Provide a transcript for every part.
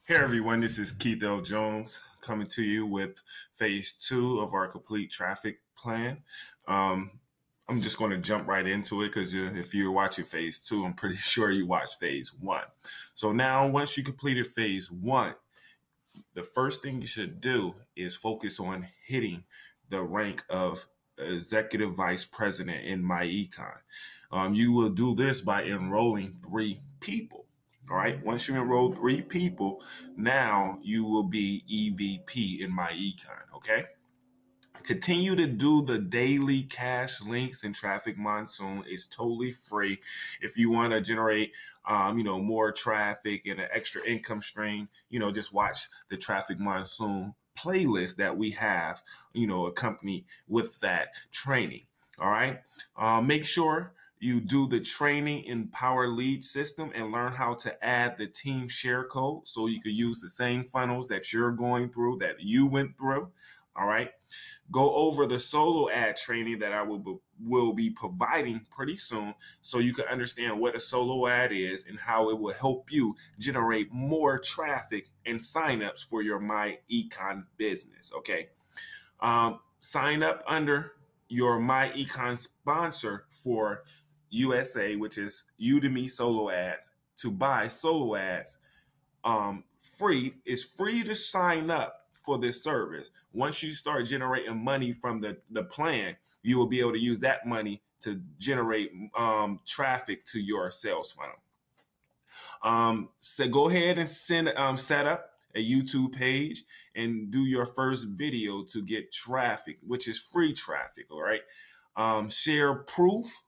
Hey everyone, this is Keith L. Jones coming to you with phase two of our complete traffic plan. Um, I'm just going to jump right into it because if you're watching phase two, I'm pretty sure you watched phase one. So now, once you completed phase one, the first thing you should do is focus on hitting the rank of executive vice president in MyEcon. You will do this by enrolling 3 people. All right. Once you enroll 3 people, now you will be EVP in MyEcon. Okay. Continue to do the daily cash links and traffic monsoon. It's totally free. If you want to generate, more traffic and an extra income stream, just watch the traffic monsoon playlist that we have, accompanied with that training. All right. Make sure you do the training in Power Lead System and learn how to add the team share code so you could use the same funnels that you're going through, that you went through. All right. Go over the solo ad training that I will be providing pretty soon so you can understand what a solo ad is and how it will help you generate more traffic and signups for your MyEcon business. Okay. Sign up under your MyEcon sponsor for USA, which is Udemy Solo Ads, to buy solo ads free. It's free to sign up for this service. Once you start generating money from the plan, you will be able to use that money to generate traffic to your sales funnel. So go ahead and set up a YouTube page and do your first video to get traffic, which is free traffic. All right. Share proof,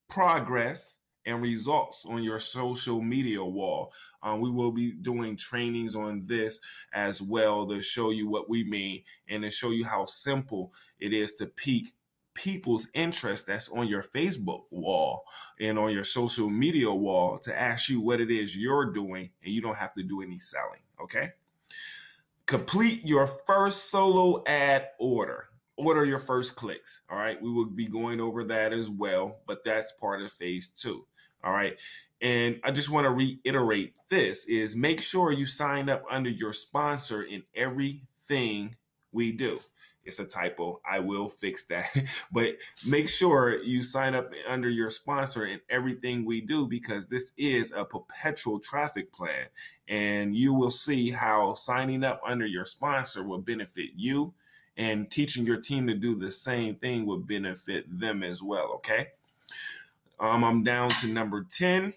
progress, and results on your social media wall. We will be doing trainings on this as well to show you what we mean and to show you how simple it is to pique people's interest that's on your Facebook wall and on your social media wall to ask you what it is you're doing, and you don't have to do any selling. Okay. Complete your first solo ad order. Order your first clicks. All right. We will be going over that as well, but that's part of phase two. All right. And I just want to reiterate this is make sure you sign up under your sponsor in everything we do. It's a typo. I will fix that. But make sure you sign up under your sponsor in everything we do, because this is a perpetual traffic plan. And you will see how signing up under your sponsor will benefit you, and teaching your team to do the same thing will benefit them as well. Okay. I'm down to number 10.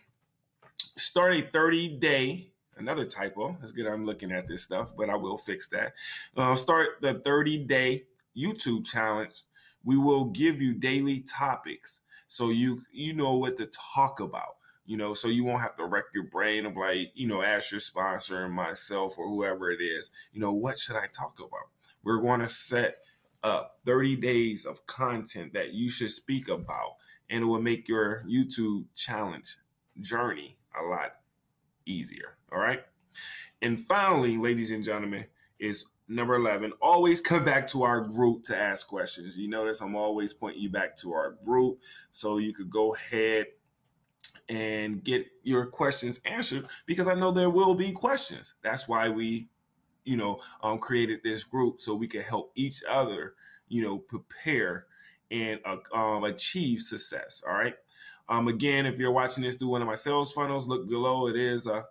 Start a 30-day, another typo. That's good. I'm looking at this stuff, but I will fix that. Start the 30-day YouTube challenge. We will give you daily topics so you know what to talk about. So you won't have to wreck your brain of ask your sponsor and myself or whoever it is, what should I talk about? We're going to set up 30 days of content that you should speak about, and it will make your YouTube challenge journey a lot easier. All right. And finally, ladies and gentlemen, is number 11. Always come back to our group to ask questions. You notice I'm always pointing you back to our group so you could go ahead and get your questions answered, because I know there will be questions. That's why we created this group, so we can help each other, prepare and achieve success. All right. Again, if you're watching this through one of my sales funnels, look below. It is a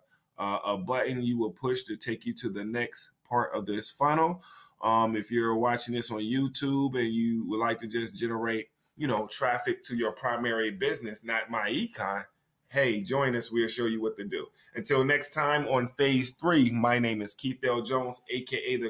button you will push to take you to the next part of this funnel. If you're watching this on YouTube and you would like to just generate, traffic to your primary business, not MyEcon, hey, join us. We'll show you what to do. Until next time on phase three, my name is Keith L. Jones, aka the